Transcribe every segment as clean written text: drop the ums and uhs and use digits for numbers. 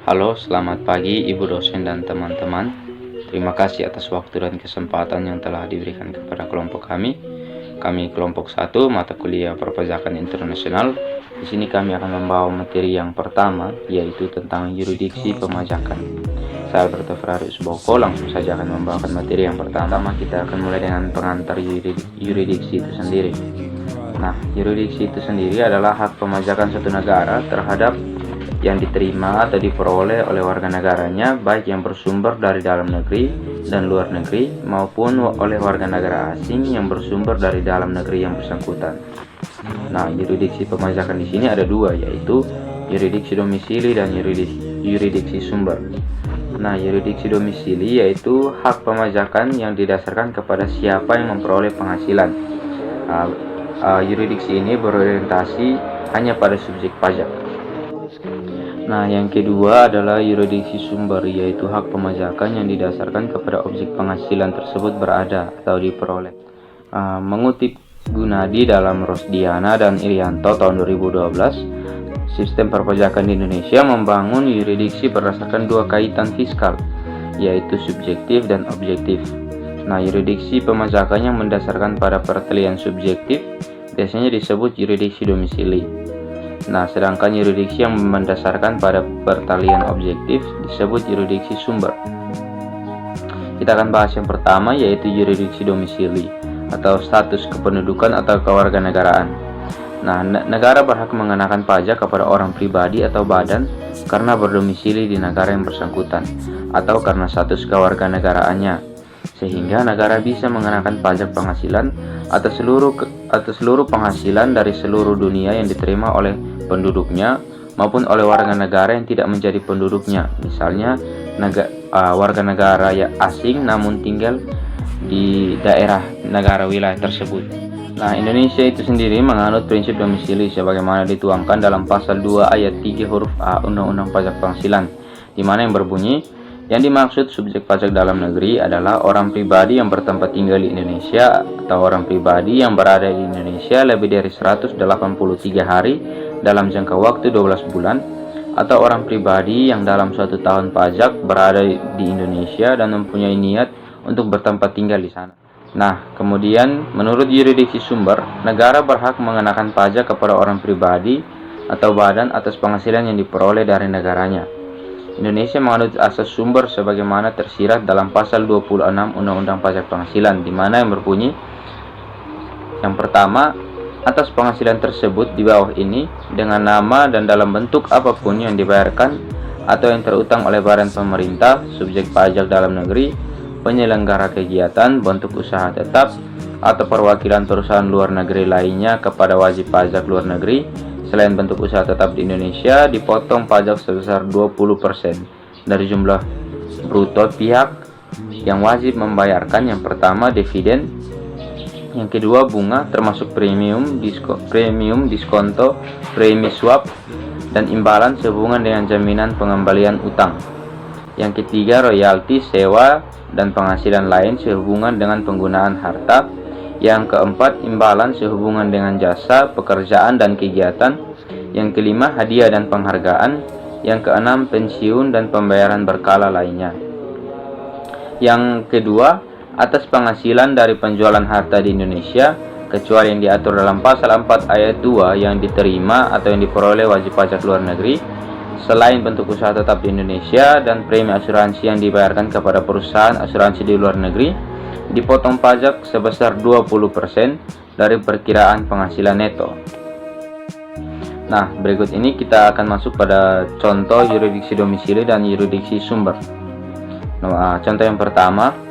Halo, selamat pagi Ibu dosen dan teman-teman. Terima kasih atas waktu dan kesempatan yang telah diberikan kepada kelompok kami. Kami kelompok 1 mata kuliah perpajakan internasional. Di sini kami akan membawa materi yang pertama, yaitu tentang yurisdiksi pemajakan. Saya Alberto Ferrarius Boko langsung saja akan membawakan materi yang pertama. Kita akan mulai dengan pengantar yurisdiksi itu sendiri. Nah, yurisdiksi itu sendiri adalah hak pemajakan suatu negara terhadap yang diterima atau diperoleh oleh warga negaranya, baik yang bersumber dari dalam negeri dan luar negeri maupun oleh warga negara asing yang bersumber dari dalam negeri yang bersangkutan. Nah, yurisdiksi pemajakan di sini ada dua, yaitu yurisdiksi domisili dan yurisdiksi sumber. Nah, yurisdiksi domisili yaitu hak pemajakan yang didasarkan kepada siapa yang memperoleh penghasilan. Yurisdiksi ini berorientasi hanya pada subjek pajak. Nah, yang kedua adalah yurisdiksi sumber, yaitu hak pemajakan yang didasarkan kepada objek penghasilan tersebut berada atau diperoleh. Mengutip Gunadi dalam Rosdiana dan Irianto tahun 2012, sistem perpajakan di Indonesia membangun yurisdiksi berdasarkan dua kaitan fiskal, yaitu subjektif dan objektif. Nah, yurisdiksi pemajakan yang mendasarkan pada pertalian subjektif biasanya disebut yurisdiksi domisili. Nah, sedangkan yurisdiksi yang mendasarkan pada pertalian objektif disebut yurisdiksi sumber. Kita akan bahas yang pertama, yaitu yurisdiksi domisili atau status kependudukan atau kewarganegaraan. Nah, negara berhak mengenakan pajak kepada orang pribadi atau badan karena berdomisili di negara yang bersangkutan atau karena status kewarganegaraannya, sehingga negara bisa mengenakan pajak penghasilan atas seluruh penghasilan dari seluruh dunia yang diterima oleh penduduknya maupun oleh warga negara yang tidak menjadi penduduknya. Misalnya warga negara asing namun tinggal di daerah negara wilayah tersebut. Nah, Indonesia itu sendiri menganut prinsip domisili sebagaimana dituangkan dalam pasal 2 ayat 3 huruf A Undang-Undang Pajak Penghasilan, di mana yang berbunyi, yang dimaksud subjek pajak dalam negeri adalah orang pribadi yang bertempat tinggal di Indonesia atau orang pribadi yang berada di Indonesia lebih dari 183 hari dalam jangka waktu 12 bulan, atau orang pribadi yang dalam suatu tahun pajak berada di Indonesia dan mempunyai niat untuk bertempat tinggal di sana. Nah, kemudian menurut yurisdiksi sumber, negara berhak mengenakan pajak kepada orang pribadi atau badan atas penghasilan yang diperoleh dari negaranya. Indonesia menganut asas sumber sebagaimana tersirat dalam pasal 26 Undang-Undang Pajak Penghasilan, di mana yang berbunyi, yang pertama, atas penghasilan tersebut di bawah ini dengan nama dan dalam bentuk apapun yang dibayarkan atau yang terutang oleh badan pemerintah, subjek pajak dalam negeri, penyelenggara kegiatan, bentuk usaha tetap, atau perwakilan perusahaan luar negeri lainnya kepada wajib pajak luar negeri, selain bentuk usaha tetap di Indonesia, dipotong pajak sebesar 20% dari jumlah bruto pihak yang wajib membayarkan. Yang pertama, dividen. Yang kedua, bunga termasuk premium, diskonto, premi swap, dan imbalan sehubungan dengan jaminan pengembalian utang. Yang ketiga, royalti, sewa, dan penghasilan lain sehubungan dengan penggunaan harta. Yang keempat, imbalan sehubungan dengan jasa, pekerjaan, dan kegiatan. Yang kelima, hadiah dan penghargaan. Yang keenam, pensiun dan pembayaran berkala lainnya. Yang kedua, atas penghasilan dari penjualan harta di Indonesia, kecuali yang diatur dalam pasal 4 ayat 2 yang diterima atau yang diperoleh wajib pajak luar negeri, selain bentuk usaha tetap di Indonesia dan premi asuransi yang dibayarkan kepada perusahaan asuransi di luar negeri, dipotong pajak sebesar 20% dari perkiraan penghasilan neto. Nah, berikut ini kita akan masuk pada contoh yurisdiksi domisili dan yurisdiksi sumber. Nah, contoh yang pertama,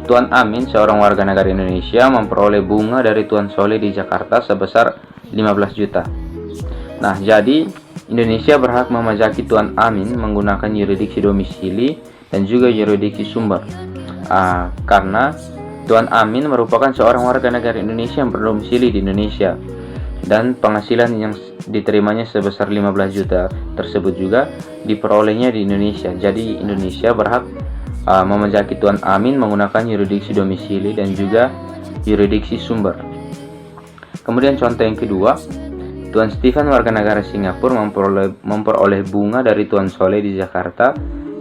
Tuan Amin, seorang warga negara Indonesia, memperoleh bunga dari Tuan Soleh di Jakarta sebesar 15 juta. Nah, jadi Indonesia berhak memajaki Tuan Amin menggunakan yurisdiksi domisili dan juga yurisdiksi sumber. Karena Tuan Amin merupakan seorang warga negara Indonesia yang berdomisili di Indonesia dan penghasilan yang diterimanya sebesar 15 juta tersebut juga diperolehnya di Indonesia. Jadi Indonesia berhak memajaki Tuan Amin menggunakan yurisdiksi domisili dan juga yurisdiksi sumber. Kemudian contoh yang kedua, Tuan Stephen warga negara Singapura memperoleh bunga dari Tuan Soleh di Jakarta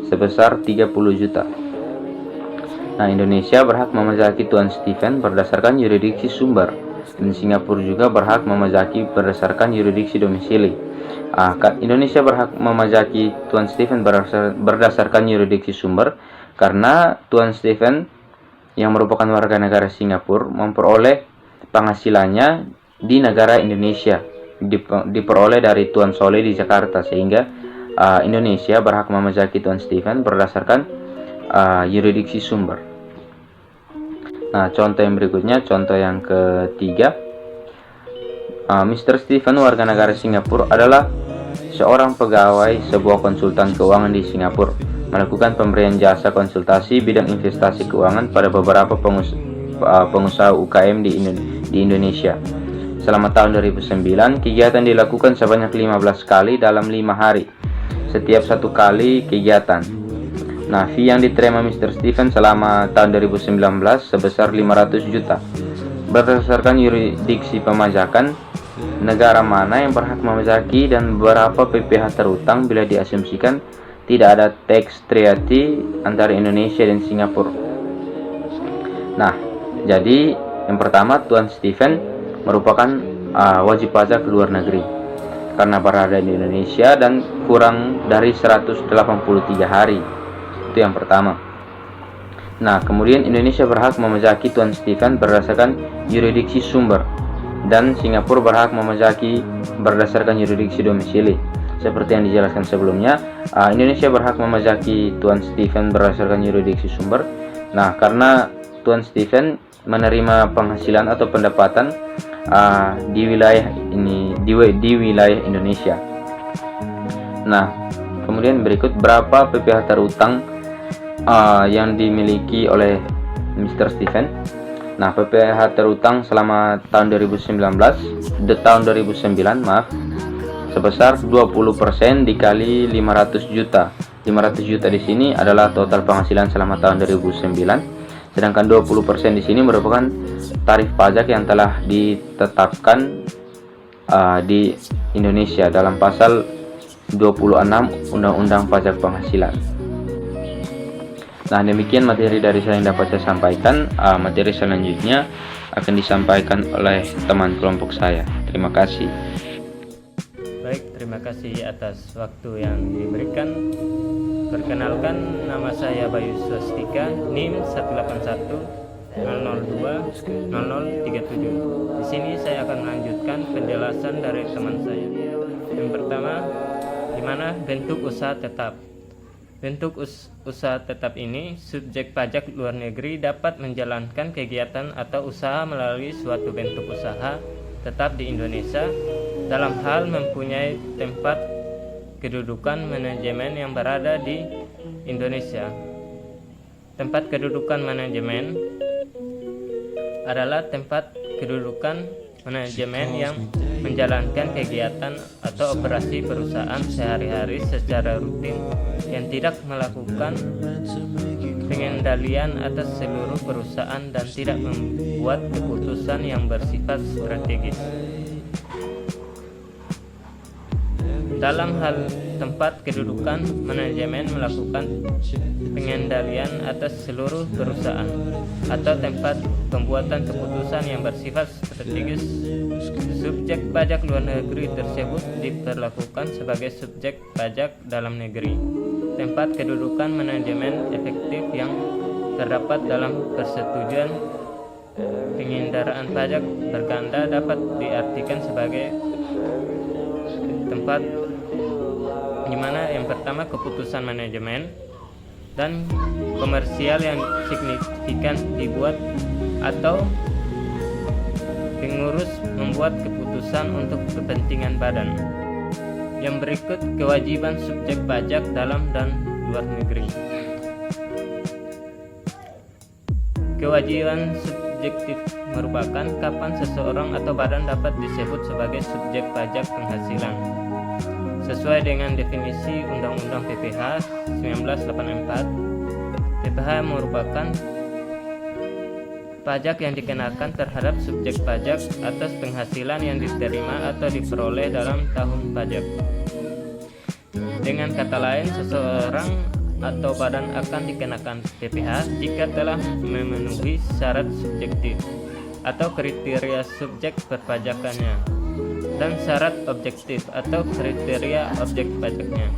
sebesar 30 juta. Nah, Indonesia berhak memajaki Tuan Stephen berdasarkan yurisdiksi sumber, dan Singapura juga berhak memajaki berdasarkan yurisdiksi domisili. Indonesia berhak memajaki Tuan Stephen berdasarkan yurisdiksi sumber karena Tuan Stephen yang merupakan warga negara Singapura memperoleh penghasilannya di negara Indonesia, diperoleh dari Tuan Soleh di Jakarta, sehingga Indonesia berhak memajaki Tuan Stephen berdasarkan yurisdiksi sumber. Nah, contoh yang berikutnya, contoh yang ketiga, Mr. Stephen warga negara Singapura adalah seorang pegawai sebuah konsultan keuangan di Singapura, melakukan pemberian jasa konsultasi bidang investasi keuangan pada beberapa pengusaha UKM di Indonesia. Selama tahun 2009, kegiatan dilakukan sebanyak 15 kali dalam 5 hari, setiap satu kali kegiatan. Nah, fee yang diterima Mr. Stephen selama tahun 2019 sebesar 500 juta. Berdasarkan yurisdiksi pemajakan, negara mana yang berhak memajaki dan berapa PPh terutang bila diasumsikan tidak ada tax treaty antara Indonesia dan Singapura. Nah, jadi yang pertama, Tuan Stephen merupakan wajib pajak luar negeri karena berada di Indonesia dan kurang dari 183 hari. Itu yang pertama. Nah, kemudian Indonesia berhak memajaki Tuan Stephen berdasarkan yurisdiksi sumber, dan Singapura berhak memajaki berdasarkan yurisdiksi domisili. Seperti yang dijelaskan sebelumnya, Indonesia berhak memajaki Tuan Stephen berdasarkan yurisdiksi sumber. Nah, karena Tuan Stephen menerima penghasilan atau pendapatan di wilayah wilayah Indonesia. Nah, kemudian berikut berapa PPh terutang yang dimiliki oleh Mr. Stephen. Nah, PPh terutang selama tahun 2009 sebesar 20% dikali 500 juta. 500 juta di sini adalah total penghasilan selama tahun 2009. Sedangkan 20% di sini merupakan tarif pajak yang telah ditetapkan di Indonesia dalam pasal 26 Undang-Undang Pajak Penghasilan. Nah, demikian materi dari saya yang dapat saya sampaikan. Materi selanjutnya akan disampaikan oleh teman kelompok saya. Terima kasih. Baik, terima kasih atas waktu yang diberikan. Perkenalkan, nama saya Bayu Swastika, NIM 181002037. Di sini saya akan melanjutkan penjelasan dari teman saya. Yang pertama, di mana bentuk usaha tetap. Bentuk usaha tetap ini, subjek pajak luar negeri dapat menjalankan kegiatan atau usaha melalui suatu bentuk usaha tetap di Indonesia dalam hal mempunyai tempat kedudukan manajemen yang berada di Indonesia. Tempat kedudukan manajemen adalah tempat kedudukan manajemen yang menjalankan kegiatan atau operasi perusahaan sehari-hari secara rutin yang tidak melakukan pengendalian atas seluruh perusahaan dan tidak membuat keputusan yang bersifat strategis. Dalam hal tempat kedudukan manajemen melakukan pengendalian atas seluruh perusahaan atau tempat pembuatan keputusan yang bersifat strategis, subjek pajak luar negeri tersebut diperlakukan sebagai subjek pajak dalam negeri. Tempat kedudukan manajemen efektif yang terdapat dalam persetujuan pengendaraan pajak berganda dapat diartikan sebagai tempat di mana yang pertama keputusan manajemen dan komersial yang signifikan dibuat atau pengurus membuat keputusan untuk kepentingan badan. Yang berikut kewajiban subjek pajak dalam dan luar negeri. Kewajiban subjektif merupakan kapan seseorang atau badan dapat disebut sebagai subjek pajak penghasilan. Sesuai dengan definisi Undang-Undang PPh 1984, PPh merupakan pajak yang dikenakan terhadap subjek pajak atas penghasilan yang diterima atau diperoleh dalam tahun pajak. Dengan kata lain, seseorang atau badan akan dikenakan PPh jika telah memenuhi syarat subjektif atau kriteria subjek perpajakannya dan syarat objektif atau kriteria objek pajaknya.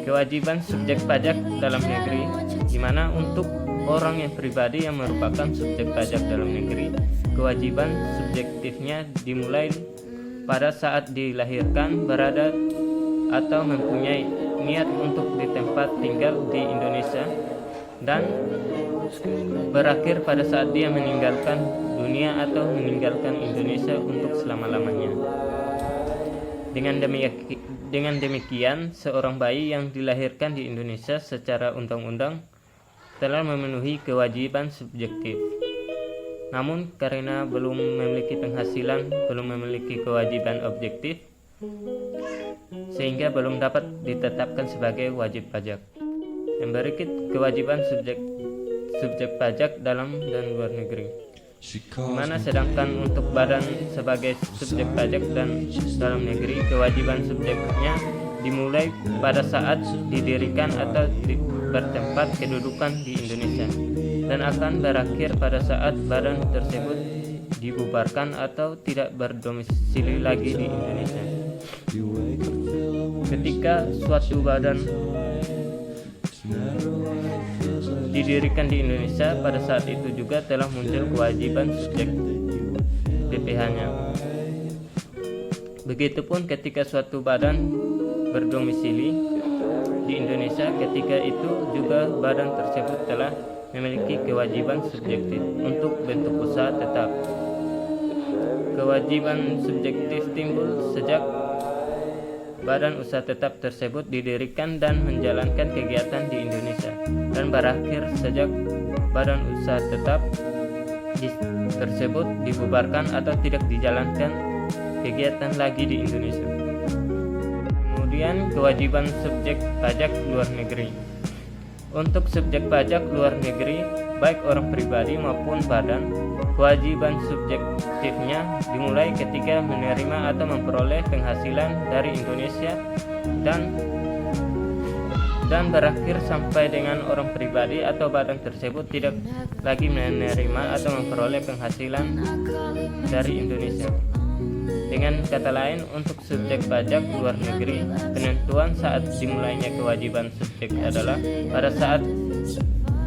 Kewajiban subjek pajak dalam negeri, di mana untuk orang yang pribadi yang merupakan subjek pajak dalam negeri, kewajiban subjektifnya dimulai pada saat dilahirkan, berada atau mempunyai niat untuk ditempat tinggal di Indonesia dan berakhir pada saat dia meninggalkan dunia atau meninggalkan Indonesia untuk selama-lamanya. Dengan demikian, seorang bayi yang dilahirkan di Indonesia secara undang-undang telah memenuhi kewajiban subjektif. Namun karena belum memiliki penghasilan, belum memiliki kewajiban objektif, sehingga belum dapat ditetapkan sebagai wajib pajak. Yang berikut kewajiban subjek pajak dalam dan luar negeri. Di mana sedangkan untuk badan sebagai subjek pajak dan dalam negeri, kewajiban subjeknya dimulai pada saat didirikan atau bertempat kedudukan di Indonesia dan akan berakhir pada saat badan tersebut dibubarkan atau tidak berdomisili lagi di Indonesia. Ketika suatu badan didirikan di Indonesia, pada saat itu juga telah muncul kewajiban subjek PPh-nya. Begitupun ketika suatu badan berdomisili di Indonesia, ketika itu juga badan tersebut telah memiliki kewajiban subjektif untuk bentuk usaha tetap. Kewajiban subjektif timbul sejak badan usaha tetap tersebut didirikan dan menjalankan kegiatan di Indonesia dan berakhir sejak badan usaha tetap tersebut dibubarkan atau tidak dijalankan kegiatan lagi di Indonesia. Kemudian kewajiban subjek pajak luar negeri. Untuk subjek pajak luar negeri, baik orang pribadi maupun badan, kewajiban subjektifnya dimulai ketika menerima atau memperoleh penghasilan dari Indonesia dan berakhir sampai dengan orang pribadi atau badan tersebut tidak lagi menerima atau memperoleh penghasilan dari Indonesia. Dengan kata lain, untuk subjek pajak luar negeri, penentuan saat dimulainya kewajiban subjek adalah pada saat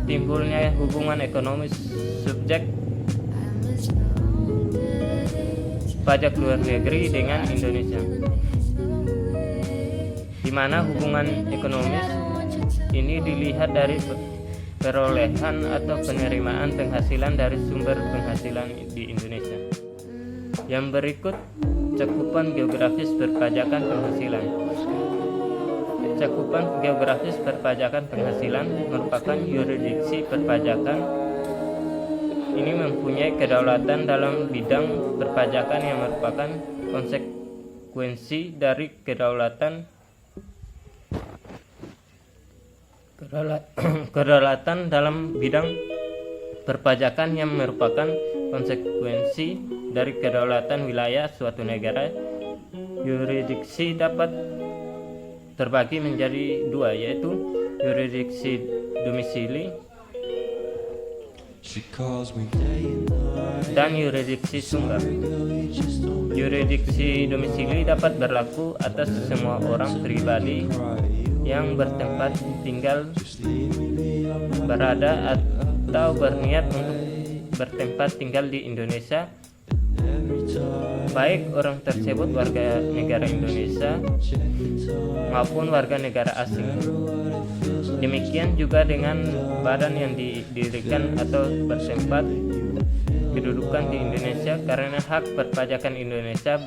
timbulnya hubungan ekonomi subjek pajak luar negeri dengan Indonesia, di mana hubungan ekonomis ini dilihat dari perolehan atau penerimaan penghasilan dari sumber penghasilan di Indonesia. Yang berikut cakupan geografis perpajakan penghasilan. Cakupan geografis perpajakan penghasilan merupakan yurisdiksi perpajakan. Ini mempunyai kedaulatan dalam bidang perpajakan yang merupakan konsekuensi dari kedaulatan dalam bidang perpajakan yang merupakan konsekuensi dari kedaulatan wilayah suatu negara. Yurisdiksi dapat terbagi menjadi dua, yaitu yurisdiksi domisili dan yurisdiksi sumber. Yurisdiksi domisili dapat berlaku atas semua orang pribadi yang bertempat tinggal, berada atau berniat untuk bertempat tinggal di Indonesia, baik orang tersebut warga negara Indonesia maupun warga negara asing. Demikian juga dengan badan yang didirikan atau bertempat kedudukan di Indonesia, karena hak perpajakan Indonesia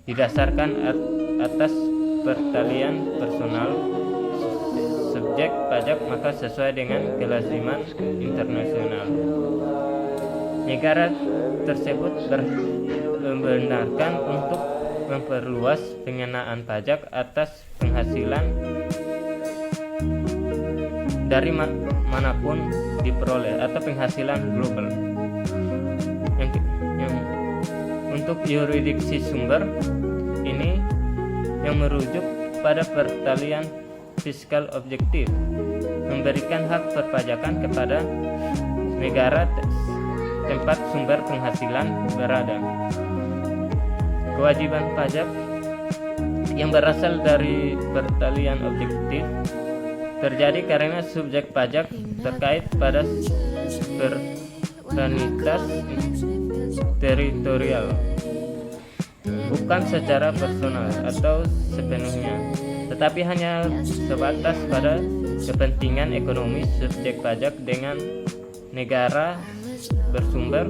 didasarkan atas pertalian personal subjek pajak, maka sesuai dengan kelaziman internasional. Negara tersebut membenarkan untuk memperluas pengenaan pajak atas penghasilan dari manapun di diperoleh atau penghasilan global. Untuk yurisdiksi sumber ini yang merujuk pada pertalian fiskal objektif, memberikan hak perpajakan kepada negara tempat sumber penghasilan berada. Kewajiban pajak yang berasal dari pertalian objektif terjadi karena subjek pajak terkait pada suverenitas teritorial, bukan secara personal atau sepenuhnya, tetapi hanya sebatas pada kepentingan ekonomi subjek pajak dengan negara bersumber,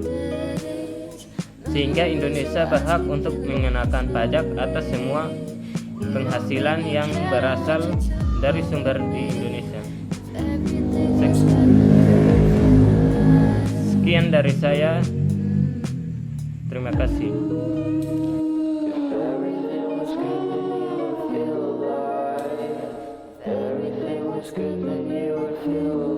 sehingga Indonesia berhak untuk mengenakan pajak atas semua penghasilan yang berasal dari sumber di Indonesia. Sekian dari saya. Terima kasih. Everything was good, then you would feel